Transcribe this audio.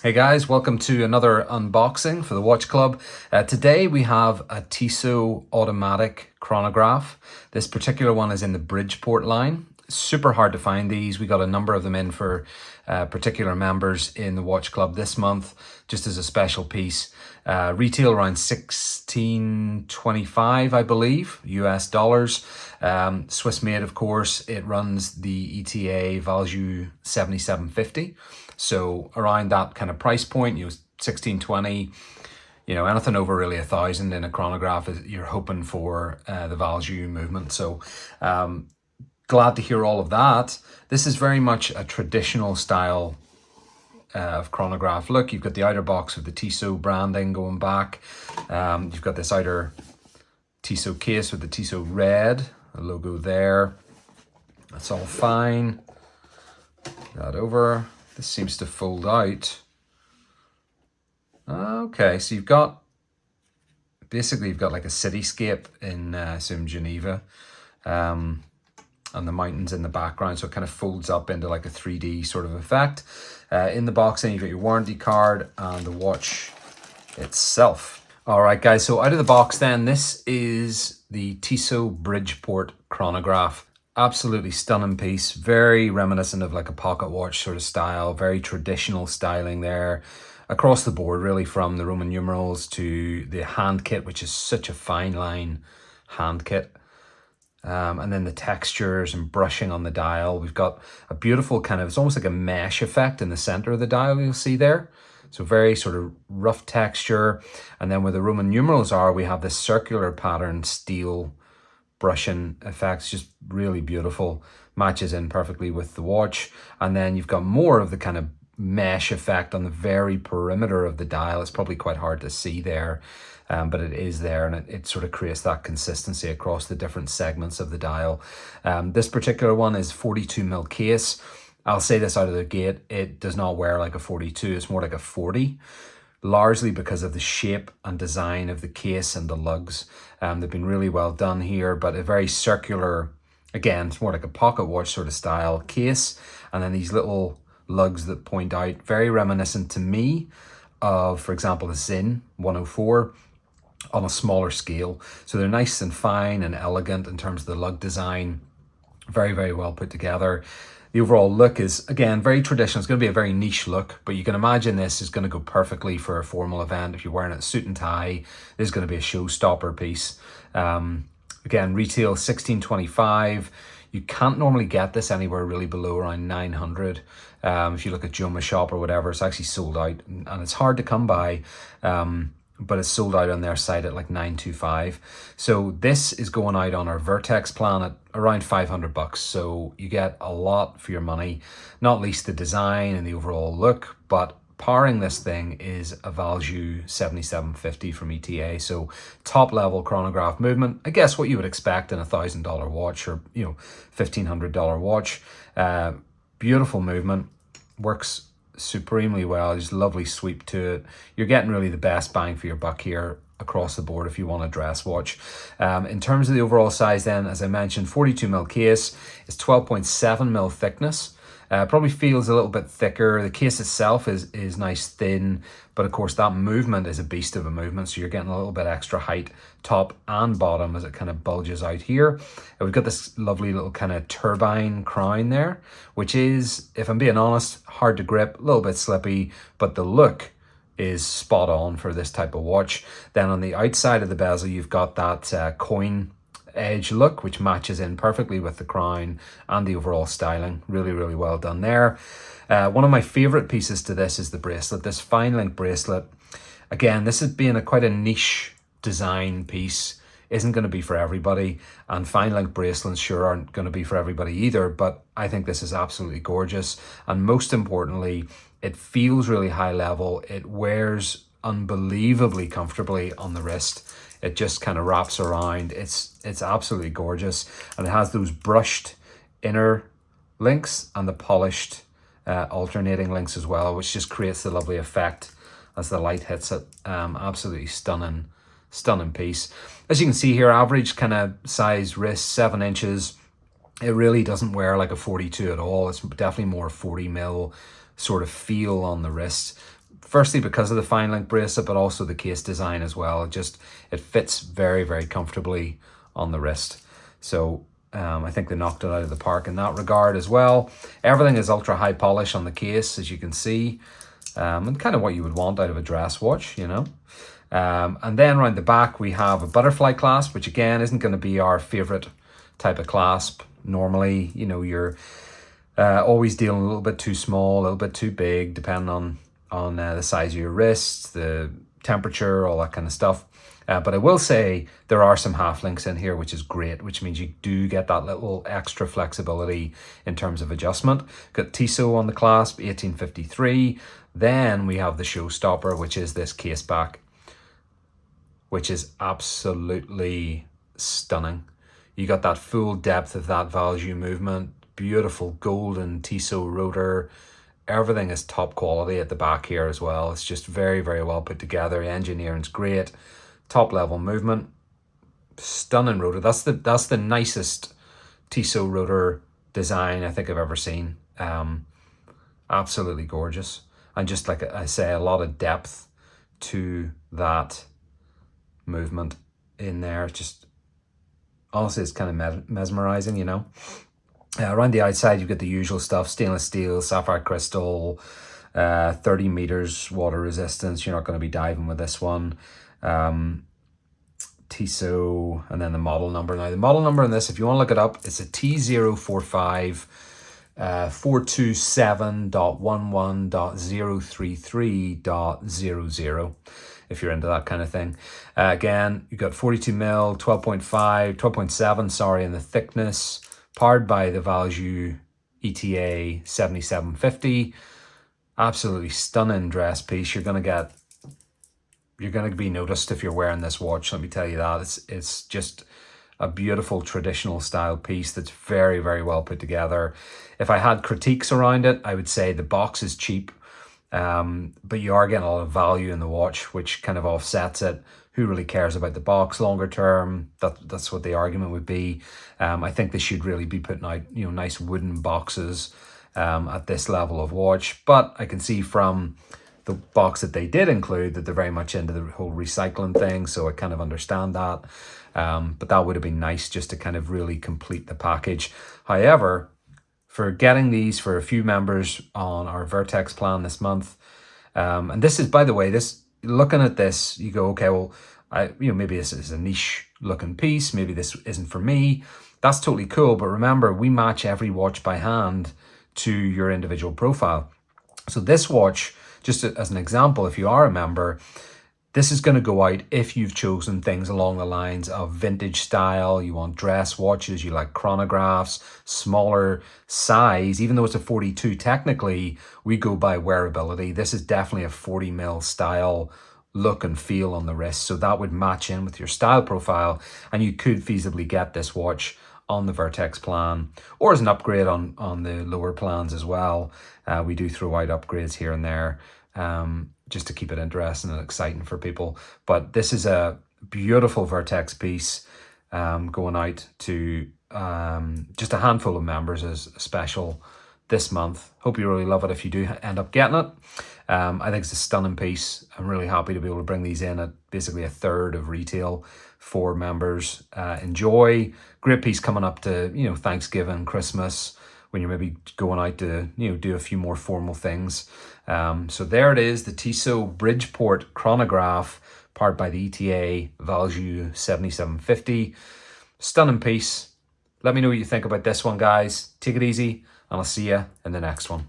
Hey guys, welcome to another unboxing for the Watch Club. Today we have a Tissot automatic chronograph. This particular one is in the Bridgeport line. Super hard to find these. We got a number of them in for particular members in the Watch Club this month, just as a special piece. Retail around $16.25, I believe, US dollars. Swiss made, of course. It runs the ETA value 7750. So around that kind of price point, 1620, anything over really 1,000 in a chronograph, you're hoping for the value movement. So glad to hear all of that. This is very much a traditional style of chronograph. Look, you've got the outer box with the Tissot branding going back. You've got this outer Tissot case with the Tissot red, the logo there. That's all fine. That over. This seems to fold out. Okay, so you've got like a cityscape in some Geneva, and the mountains in the background, so it kind of folds up into like a 3D sort of effect. In the box then you've got your warranty card and the watch itself. All right guys, so out of the box then, this is the Tissot Bridgeport chronograph. Absolutely stunning piece, very reminiscent of like a pocket watch sort of style, very traditional styling there across the board, really, from the Roman numerals to the hand kit, which is such a fine line hand kit. And then the textures and brushing on the dial. We've got a beautiful kind of, it's almost like a mesh effect in the center of the dial, you'll see there. So very sort of rough texture. And then where the Roman numerals are, we have this circular pattern steel brushing effects, just really beautiful, matches in perfectly with the watch. And then you've got more of the kind of mesh effect on the very perimeter of the dial. It's probably quite hard to see there, but it is there, and it sort of creates that consistency across the different segments of the dial. This particular one is 42mm case. I'll say this out of the gate, it does not wear like a 42, it's more like a 40. Largely because of the shape and design of the case and the lugs. They've been really well done here, but a very circular, again, it's more like a pocket watch sort of style case. And then these little lugs that point out, very reminiscent to me of, for example, the Zin 104 on a smaller scale. So they're nice and fine and elegant in terms of the lug design. Very, very well put together. The overall look is, again, very traditional. It's going to be a very niche look, but you can imagine this is going to go perfectly for a formal event. If you're wearing a suit and tie, this is going to be a showstopper piece. Again, retail $16.25. You can't normally get this anywhere really below around 900. If you look at Joma Shop or whatever, it's actually sold out, and it's hard to come by. But it's sold out on their site at like 925. So this is going out on our Vertex plan at around 500 bucks. So you get a lot for your money, not least the design and the overall look, but powering this thing is a Value 7750 from ETA. So top level chronograph movement. I guess what you would expect in a $1,000 watch or, $1,500 watch. Beautiful movement, works supremely well. There's a lovely sweep to it. You're getting really the best bang for your buck here across the board if you want a dress watch. In terms of the overall size then, as I mentioned, 42mm case is 12.7mm thickness. Probably feels a little bit thicker. The case itself is nice thin, but of course that movement is a beast of a movement, so you're getting a little bit extra height top and bottom as it kind of bulges out here. And we've got this lovely little kind of turbine crown there, which is, if I'm being honest, hard to grip, a little bit slippy, but the look is spot on for this type of watch. Then on the outside of the bezel, you've got that coin edge look, which matches in perfectly with the crown and the overall styling. Really, really well done there. One of my favorite pieces to this is the bracelet, this fine link bracelet. Again, this is being quite a niche design piece, isn't going to be for everybody, and fine link bracelets sure aren't going to be for everybody either, but I think this is absolutely gorgeous, and most importantly, it feels really high level. It wears unbelievably comfortably on the wrist. It just kind of wraps around. It's absolutely gorgeous, and it has those brushed inner links and the polished alternating links as well, which just creates the lovely effect as the light hits it. Absolutely stunning piece. As you can see here, average kind of size wrist, 7 inches. It really doesn't wear like a 42 at all. It's definitely more 40mm sort of feel on the wrist. Firstly, because of the fine link bracelet, but also the case design as well. It fits very, very comfortably on the wrist. So I think they knocked it out of the park in that regard as well. Everything is ultra high polish on the case, as you can see, and kind of what you would want out of a dress watch, you know. And then around the back, we have a butterfly clasp, which again isn't going to be our favorite type of clasp. Normally, you know, you're always dealing a little bit too small, a little bit too big, depending on the size of your wrists, the temperature, all that kind of stuff. But I will say there are some half links in here, which is great, which means you do get that little extra flexibility in terms of adjustment. Got Tissot on the clasp, 1853. Then we have the showstopper, which is this case back, which is absolutely stunning. You got that full depth of that value movement, beautiful golden Tissot rotor. Everything is top quality at the back here as well. It's just very, very well put together. Engineering's great. Top level movement, stunning rotor. That's the nicest Tissot rotor design I think I've ever seen. Absolutely gorgeous, and just like I say, a lot of depth to that movement in there. Just honestly, it's kind of mesmerizing, you know. Around the outside, you've got the usual stuff: stainless steel, sapphire crystal, 30 meters water resistance. You're not going to be diving with this one. Tissot, and then the model number. Now the model number on this, if you want to look it up, it's a T045 427.11.033.00 if you're into that kind of thing. Again, you've got 42 mil, 12.7, sorry, in the thickness, powered by the Valjoux ETA 7750. Absolutely stunning dress piece. You're going to be noticed if you're wearing this watch, let me tell you that. It's just a beautiful traditional style piece that's very, very well put together. If I had critiques around it, I would say the box is cheap, but you are getting a lot of value in the watch, which kind of offsets it. Who really cares about the box longer term? That's what the argument would be. I think they should really be putting out, you know, nice wooden boxes at this level of watch. But I can see from the box that they did include that they're very much into the whole recycling thing, so I kind of understand that. But that would have been nice just to kind of really complete the package. However, for getting these for a few members on our Vertex plan this month, and this is, by the way, this, looking at this, you go, okay, well, maybe this is a niche looking piece, maybe this isn't for me. That's totally cool, but remember, we match every watch by hand to your individual profile. So this watch, just as an example, if you are a member, this is going to go out if you've chosen things along the lines of vintage style, you want dress watches, you like chronographs, smaller size. Even though it's a 42, technically, we go by wearability. This is definitely a 40 mil style look and feel on the wrist. So that would match in with your style profile, and you could feasibly get this watch on the Vertex plan or as an upgrade on the lower plans as well. We do throw out upgrades here and there, just to keep it interesting and exciting for people. But this is a beautiful Vertex piece going out to just a handful of members as a special this month. Hope you really love it if you do end up getting it. I think it's a stunning piece. I'm really happy to be able to bring these in at basically a third of retail for members. Enjoy. Great piece coming up to, you know, Thanksgiving, Christmas, when you're maybe going out to, you know, do a few more formal things. So there it is, the Tissot Bridgeport chronograph, powered by the ETA Valjoux 7750. Stunning piece. Let me know what you think about this one, guys. Take it easy, and I'll see you in the next one.